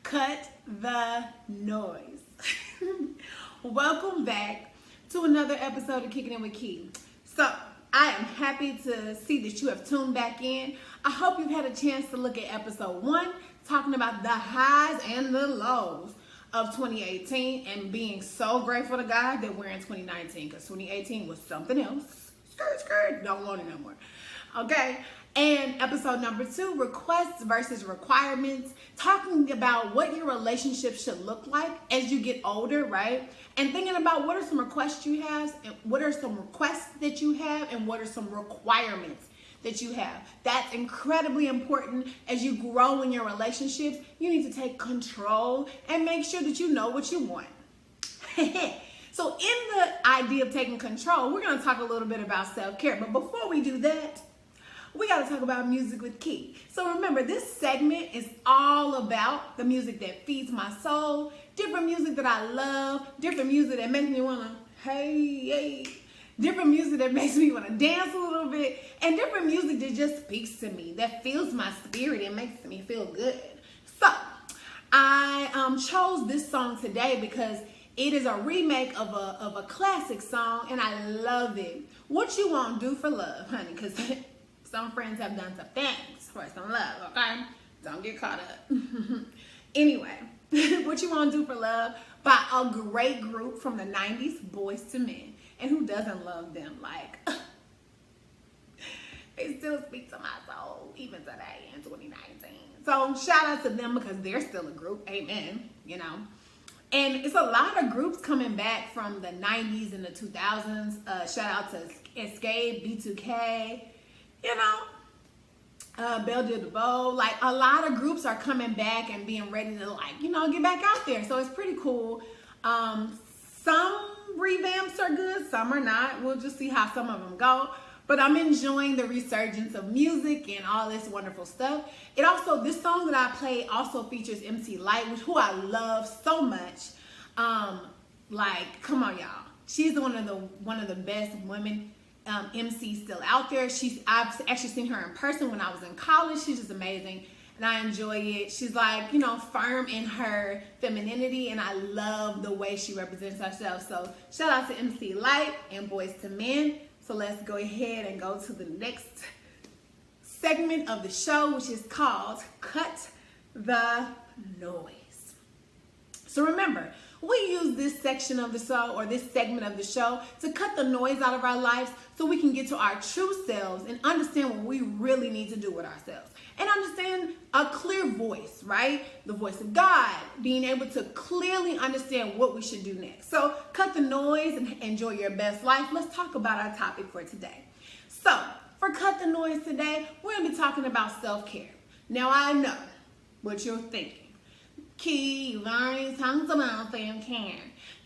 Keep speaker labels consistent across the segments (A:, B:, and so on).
A: Cut the noise. Welcome back to another episode of Kickin' with Key. So, I am happy to see that you have tuned back in. I hope you've had a chance to look at episode 1, talking about the highs and the lows of 2018 and being so grateful to God that we're in 2019 because 2018 was something else. Skirt, don't want it no more. Okay, and episode number 2, requests versus requirements, talking about what your relationship should look like as you get older, right? And thinking about what are some requests you have, and what are some requests that you have, and what are some requirements that you have. That's incredibly important as you grow in your relationships. You need to take control and make sure that you know what you want. So in the idea of taking control, we're going to talk a little bit about self-care. But before we do that, we got to talk about music with Key. So remember, this segment is all about the music that feeds my soul, different music that I love, different music that makes me want to, hey, different music that makes me want to dance a little bit, and different music that just speaks to me, that fills my spirit and makes me feel good. So I chose this song today because it is a remake of a classic song, and I love it. What You Won't Do for Love, honey, because some friends have done some things for some love, okay? Don't get caught up. Anyway, What You Won't Do for Love by a great group from the 90s, Boyz II Men. And who doesn't love them? Like, they still speak to my soul, even today in 2019. So shout out to them because they're still a group, amen, you know. And it's a lot of groups coming back from the 90s and the 2000s. Shout out to Escape, B2K, you know, Belle de Bow. Like, a lot of groups are coming back and being ready to, like, you know, get back out there. So it's pretty cool. Some revamps are good, some are not. We'll just see how some of them go. But I'm enjoying the resurgence of music and all this wonderful stuff. It also, this song that I played also features MC Lyte, who I love so much. Like, come on, y'all. She's one of the best women MCs still out there. I've actually seen her in person when I was in college. She's just amazing, and I enjoy it. She's like, you know, firm in her femininity, and I love the way she represents herself. So shout out to MC Lyte and Boyz II Men. So let's go ahead and go to the next segment of the show, which is called Cut the Noise. So remember, we use this section of the show, or this segment of the show, to cut the noise out of our lives so we can get to our true selves and understand what we really need to do with ourselves. And understand a clear voice, right? The voice of God, being able to clearly understand what we should do next. So cut the noise and enjoy your best life. Let's talk about our topic for today. So for Cut the Noise today, we're going to be talking about self-care. Now, I know what you're thinking. Key, you've already talked about self-care.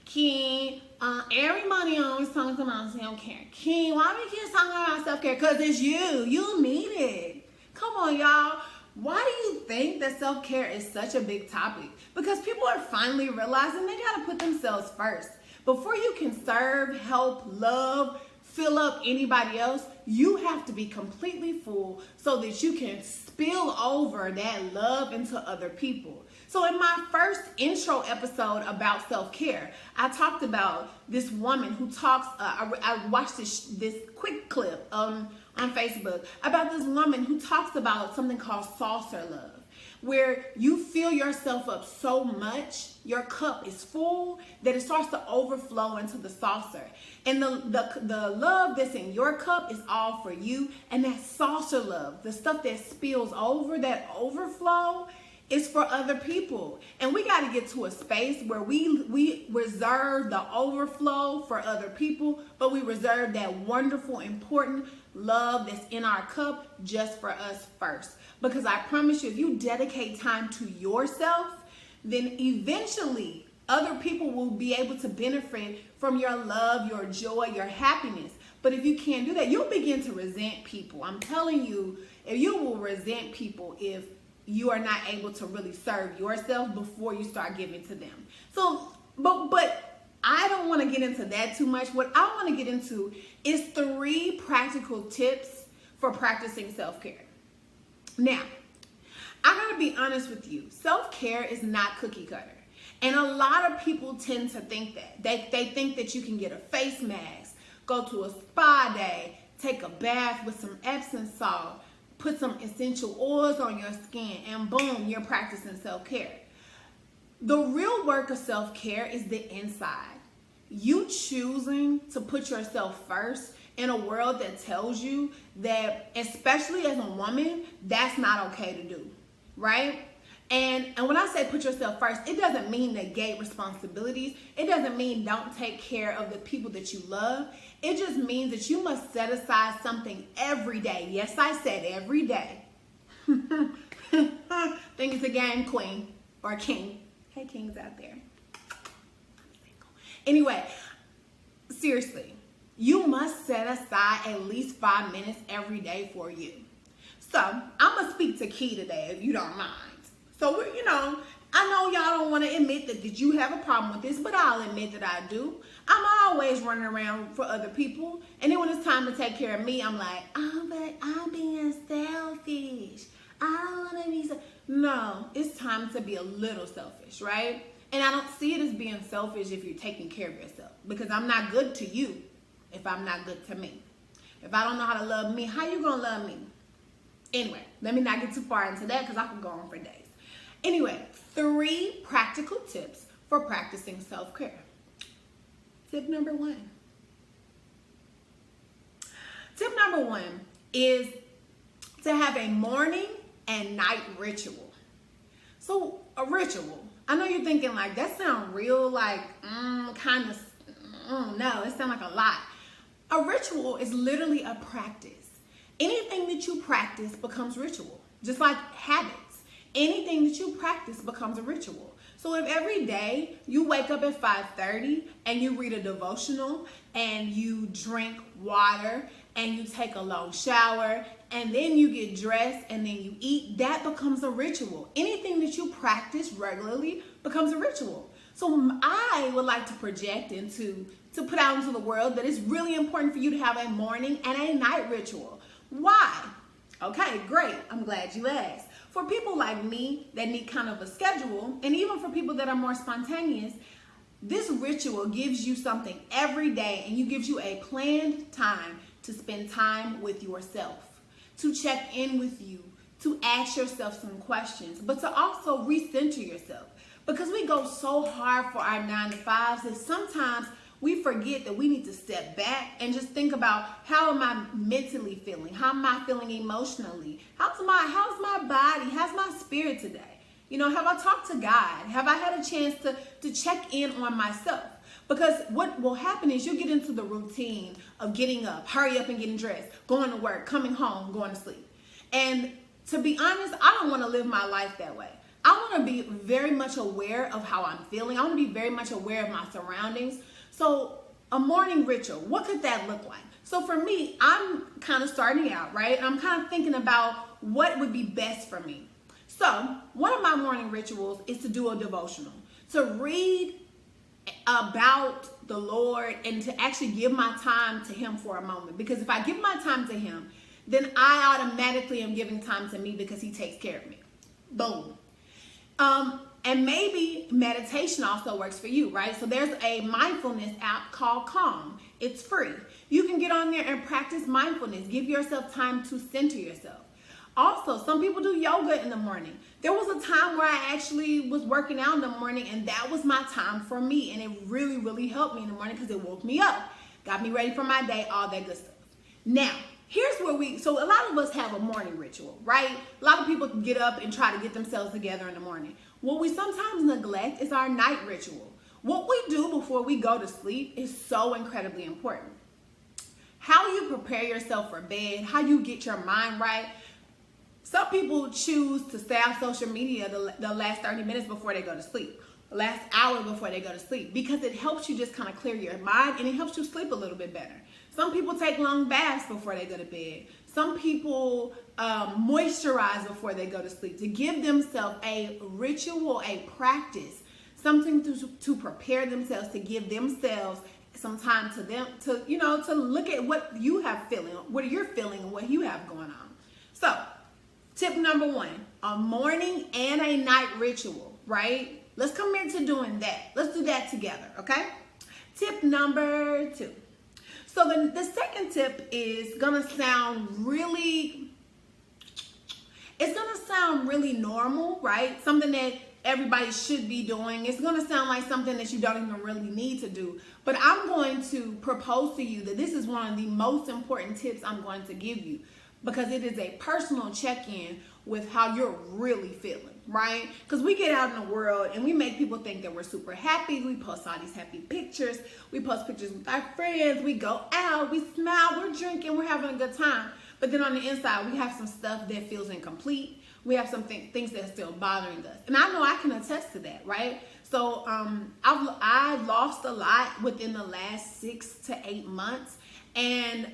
A: Key, everybody always talks about self-care. Key, why do you keep talking about self-care? Because it's you. You need it. Come on, y'all. Why do you think that self-care is such a big topic? Because people are finally realizing they got to put themselves first. Before you can serve, help, love, fill up anybody else, you have to be completely full so that you can spill over that love into other people. So in my first intro episode about self-care, I talked about this woman who talks, I watched this quick clip on Facebook about this woman who talks about something called saucer love, where you fill yourself up so much, your cup is full, that it starts to overflow into the saucer. And the love that's in your cup is all for you, and that saucer love, the stuff that spills over, that overflow, is for other people. And we got to get to a space where we reserve the overflow for other people, but we reserve that wonderful, important love that's in our cup just for us first. Because I promise you, if you dedicate time to yourself, then eventually other people will be able to benefit from your love, your joy, your happiness. But if you can't do that, you'll begin to resent people. I'm telling you, if you will resent people if you are not able to really serve yourself before you start giving to them. So, but I don't want to get into that too much. What I want to get into is 3 practical tips for practicing self-care. Now, I gotta be honest with you. Self-care is not cookie cutter. And a lot of people tend to think that. They think that you can get a face mask, go to a spa day, take a bath with some Epsom salt, put some essential oils on your skin, and boom, you're practicing self-care. The real work of self-care is the inside. You choosing to put yourself first in a world that tells you that, especially as a woman, that's not okay to do, right? And when I say put yourself first, it doesn't mean negate responsibilities. It doesn't mean don't take care of the people that you love. It just means that you must set aside something every day. Yes, I said every day. Think it's a game, queen or king. Hey, kings out there. Anyway, seriously, you must set aside at least 5 minutes every day for you. So I'm going to speak to Key today, if you don't mind. So, I know y'all don't want to admit that you have a problem with this, but I'll admit that I do. I'm always running around for other people. And then when it's time to take care of me, I'm like, oh, but I'm being selfish. I don't want to be so. No, it's time to be a little selfish, right? And I don't see it as being selfish if you're taking care of yourself. Because I'm not good to you if I'm not good to me. If I don't know how to love me, how you going to love me? Anyway, let me not get too far into that because I could go on for days. Anyway, 3 practical tips for practicing self-care. Tip number 1. Tip number 1 is to have a morning and night ritual. So a ritual, I know you're thinking like, that sounds real, like kind of, no, it sounds like a lot. A ritual is literally a practice. Anything that you practice becomes ritual, just like habits. Anything that you practice becomes a ritual. So if every day you wake up at 5:30 and you read a devotional and you drink water and you take a long shower and then you get dressed and then you eat, that becomes a ritual. Anything that you practice regularly becomes a ritual. So I would like to project to put out into the world that it's really important for you to have a morning and a night ritual. Why? Okay, great. I'm glad you asked. For people like me that need kind of a schedule, and even for people that are more spontaneous, this ritual gives you something every day, and it gives you a planned time to spend time with yourself, to check in with you, to ask yourself some questions, but to also recenter yourself. Because we go so hard for our 9 to 5s that sometimes we forget that we need to step back and just think about, how am I mentally feeling? How am I feeling emotionally? How's my body? How's my spirit today? Have I talked to God? Have I had a chance to check in on myself? Because what will happen is you get into the routine of getting up, hurry up and getting dressed, going to work, coming home, going to sleep. And to be honest, I don't want to live my life that way. I want to be very much aware of how I'm feeling. I want to be very much aware of my surroundings. So a morning ritual, what could that look like? So for me, I'm kind of starting out, right? I'm kind of thinking about what would be best for me. So one of my morning rituals is to do a devotional, to read about the Lord and to actually give my time to Him for a moment. Because if I give my time to Him, then I automatically am giving time to me because He takes care of me. Boom. And maybe meditation also works for you, right? So there's a mindfulness app called Calm. It's free. You can get on there and practice mindfulness. Give yourself time to center yourself. Also, some people do yoga in the morning. There was a time where I actually was working out in the morning, and that was my time for me. And it really, really helped me in the morning because it woke me up, got me ready for my day, all that good stuff. Now, here's where so a lot of us have a morning ritual, right? A lot of people get up and try to get themselves together in the morning. What we sometimes neglect is our night ritual. What we do before we go to sleep is so incredibly important. How you prepare yourself for bed, how you get your mind right. Some people choose to stay off social media the last 30 minutes before they go to sleep, the last hour before they go to sleep, because it helps you just kind of clear your mind and it helps you sleep a little bit better. Some people take long baths before they go to bed. Some people moisturize before they go to sleep to give themselves a ritual, a practice, something to prepare themselves, to give themselves some time to look at what you have feeling, what you're feeling and what you have going on. So tip number 1, a morning and a night ritual, right? Let's commit to doing that. Let's do that together, okay? Tip number 2. So the second tip is gonna sound really, it's gonna sound really normal, right? Something that everybody should be doing. It's gonna sound like something that you don't even really need to do. But I'm going to propose to you that this is one of the most important tips I'm going to give you, because it is a personal check-in with how you're really feeling, right? Because we get out in the world and we make people think that we're super happy. We post all these happy pictures. We post pictures with our friends. We go out, we smile, we're drinking, we're having a good time. But then on the inside, we have some stuff that feels incomplete. We have some things that are still bothering us. And I know I can attest to that, right? So I've lost a lot within the last 6 to 8 months. And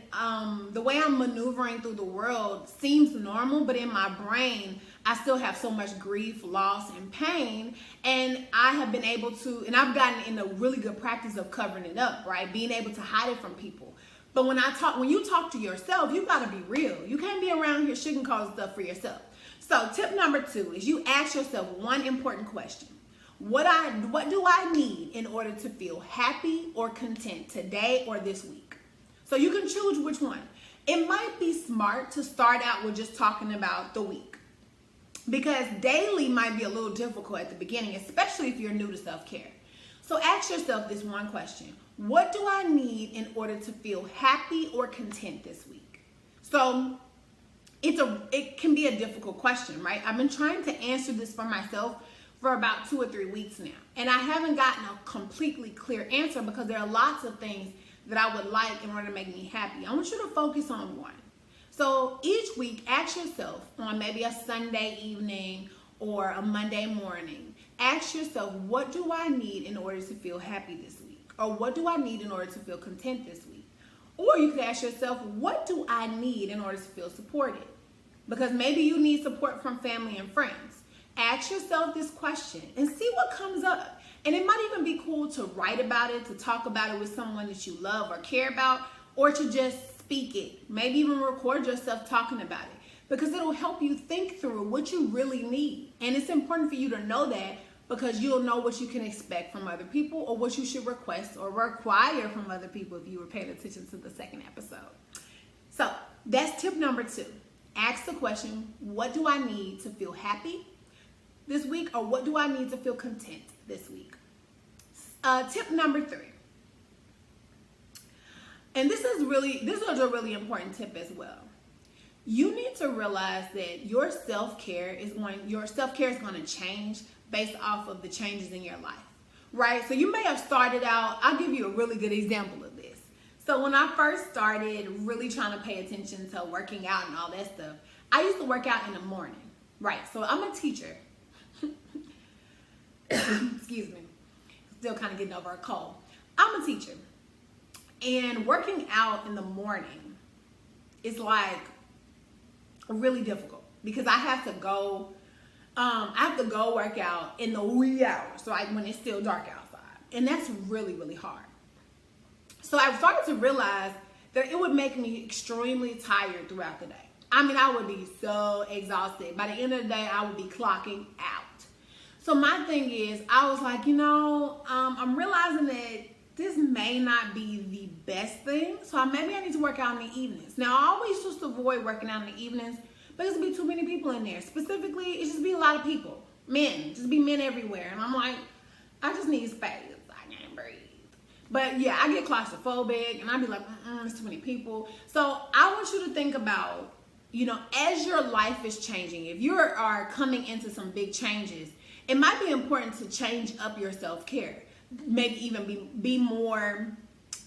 A: the way I'm maneuvering through the world seems normal, but in my brain, I still have so much grief, loss, and pain. And I have been able to, and I've gotten in a really good practice of covering it up, right? Being able to hide it from people. But when you talk to yourself, you gotta be real. You can't be around here sugarcoating stuff for yourself. So tip number 2 is you ask yourself one important question. What do I need in order to feel happy or content today or this week? So you can choose which one. It might be smart to start out with just talking about the week, because daily might be a little difficult at the beginning, especially if you're new to self-care. So ask yourself this one question. What do I need in order to feel happy or content this week? So it can be a difficult question, right? I've been trying to answer this for myself for about 2 or 3 weeks now, and I haven't gotten a completely clear answer, because there are lots of things that I would like in order to make me happy. I want you to focus on one. So each week, ask yourself on maybe a Sunday evening or a Monday morning, ask yourself, what do I need in order to feel happy this week? Or what do I need in order to feel content this week? Or you could ask yourself, what do I need in order to feel supported? Because maybe you need support from family and friends. Ask yourself this question and see what comes up. And it might even be cool to write about it, to talk about it with someone that you love or care about, or to just speak it. Maybe even record yourself talking about it, because it'll help you think through what you really need. And it's important for you to know that, because you'll know what you can expect from other people, or what you should request or require from other people if you were paying attention to the second episode. So that's tip number 2. Ask the question, what do I need to feel happy this week, or what do I need to feel content this week? Tip number 3. And this is a really important tip as well. You need to realize that your self-care is going to change based off of the changes in your life, right? So you may have started out, I'll give you a really good example of this. So when I first started really trying to pay attention to working out and all that stuff, I used to work out in the morning, right? So I'm a teacher. Excuse me. Still kind of getting over a cold. I'm a teacher. And working out in the morning is like really difficult, because I have to go work out in the wee hours, so when it's still dark outside. And that's really, really hard. So I started to realize that it would make me extremely tired throughout the day. I mean, I would be so exhausted. By the end of the day, I would be clocking out. So my thing is, I was like, I'm realizing that this may not be the best thing. So maybe I need to work out in the evenings. Now, I always used to avoid working out in the evenings, but there's be too many people in there. Specifically, it just be a lot of people. Men. Just be men everywhere. And I'm like, I just need space. I can't breathe. But yeah, I get claustrophobic, and I'd be like, there's too many people. So I want you to think about, as your life is changing, if you are coming into some big changes, it might be important to change up your self-care. Maybe even be more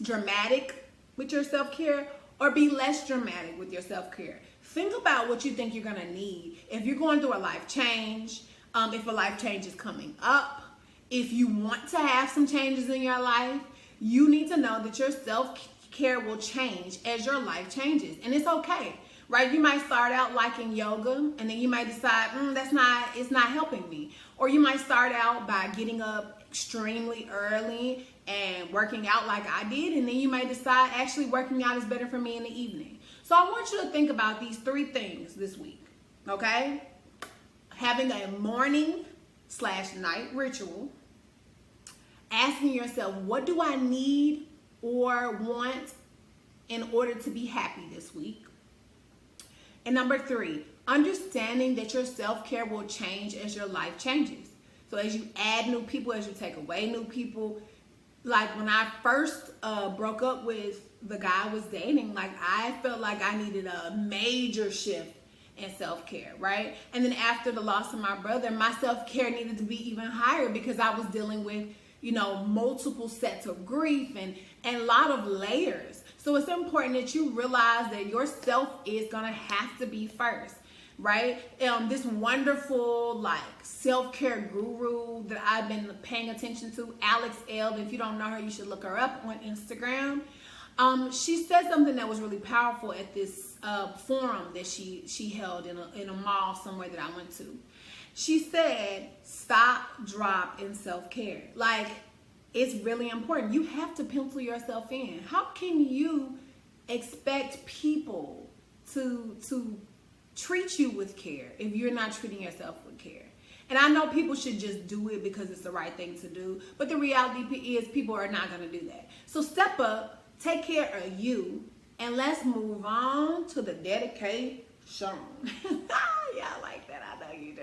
A: dramatic with your self-care, or be less dramatic with your self-care. Think about what you think you're gonna need. If you're going through a life change, if a life change is coming up, if you want to have some changes in your life, you need to know that your self-care will change as your life changes. And it's okay, right? You might start out liking yoga, and then you might decide, it's not helping me. Or you might start out by getting up extremely early and working out like I did, and then you might decide actually working out is better for me in the evening. So I want you to think about these 3 things this week, okay? having a morning/night ritual, asking yourself, what do I need or want in order to be happy this week? And number 3, understanding that your self-care will change as your life changes. So as you add new people, as you take away new people, like when I first broke up with the guy I was dating, like I felt like I needed a major shift in self-care, right? And then after the loss of my brother, my self-care needed to be even higher because I was dealing with, you know, multiple sets of grief and a lot of layers. So it's important that you realize that yourself is gonna have to be first, right? This wonderful like self-care guru that I've been paying attention to, Alex Eld, if you don't know her, you should look her up on Instagram. She said something that was really powerful at this forum that she held in a mall somewhere that I went to. She said, stop, drop, and self-care. Like, it's really important. You have to pencil yourself in. How can you expect people to treat you with care if you're not treating yourself with care? And I know people should just do it because it's the right thing to do, but the reality is people are not going to do that. So step up, take care of you, and let's move on to the dedication. Yeah, I like that. I know you do.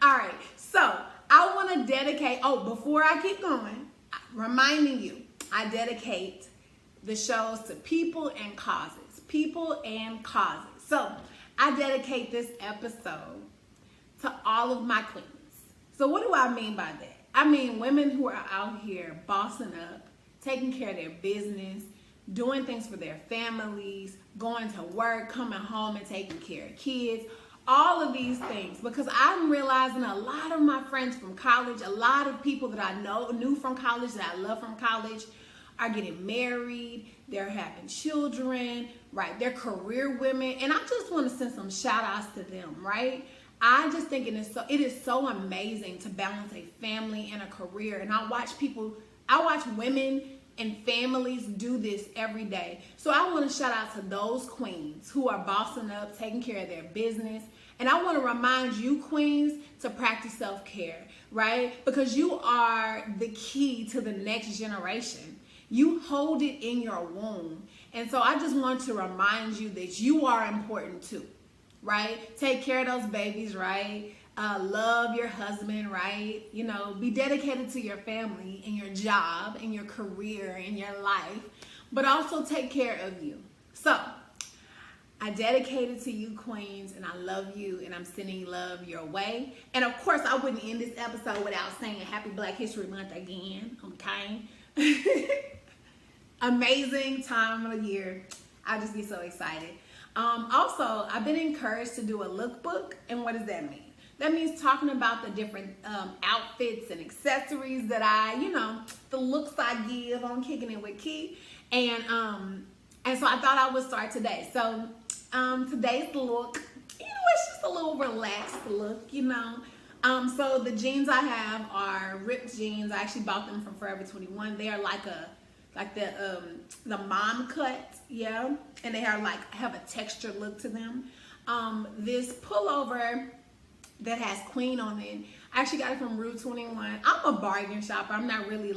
A: All right, so I want to dedicate, before I keep going, reminding you, I dedicate the shows to people and causes. People and causes. So I dedicate this episode to all of my queens. So what do I mean by that? I mean women who are out here bossing up, taking care of their business, doing things for their families, going to work, coming home and taking care of kids, all of these things. Because I'm realizing a lot of my friends from college, a lot of people that I knew from college, that I love from college, are getting married, they're having children, right? They're career women. And I just want to send some shout outs to them, right? I just think it is so amazing to balance a family and a career. And I watch women and families do this every day. So I want to shout out to those queens who are bossing up, taking care of their business. And I want to remind you queens to practice self-care, right? Because you are the key to the next generation. You hold it in your womb. And so I just want to remind you that you are important too, right? Take care of those babies, right? Love your husband, right? You know, be dedicated to your family and your job and your career and your life, but also take care of you. So I dedicate it to you queens, and I love you, and I'm sending love your way. And of course, I wouldn't end this episode without saying Happy Black History Month again, okay? Amazing time of the year. I just get so excited. Also, I've been encouraged to do a lookbook. And what does that mean? That means talking about the different outfits and accessories that the looks I give on Kicking It with Key. And so I thought I would start today. So today's look, it's just a little relaxed look, So the jeans I have are ripped jeans. I actually bought them from Forever 21. They are like the mom cut, yeah, and they have a textured look to them. This pullover that has Queen on it, I actually got it from Route 21. I'm a bargain shopper. I'm not really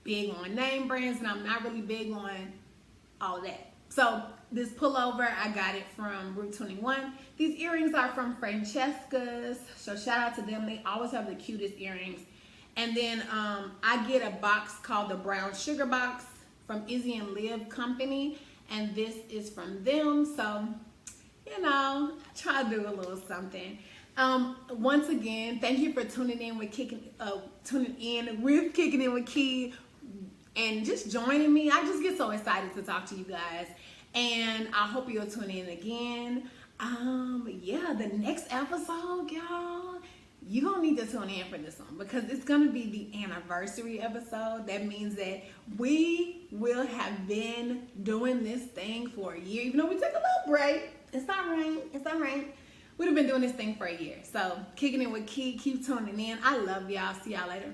A: big on name brands, and I'm not really big on all of that. So this pullover, I got it from Route 21. These earrings are from Francesca's, so shout out to them. They always have the cutest earrings. And then I get a box called the Brown Sugar Box from Izzy and Liv Company, and this is from them. So, I try to do a little something. Once again, thank you for tuning in with Kicking It with Key, and just joining me. I just get so excited to talk to you guys, and I hope you'll tune in again. The next episode, y'all, you're gonna need to tune in for this one because it's gonna be the anniversary episode. That means that we will have been doing this thing for a year, even though we took a little break. It's all right. We've been doing this thing for a year. So Kicking It with Key, keep tuning in. I love y'all. See y'all later.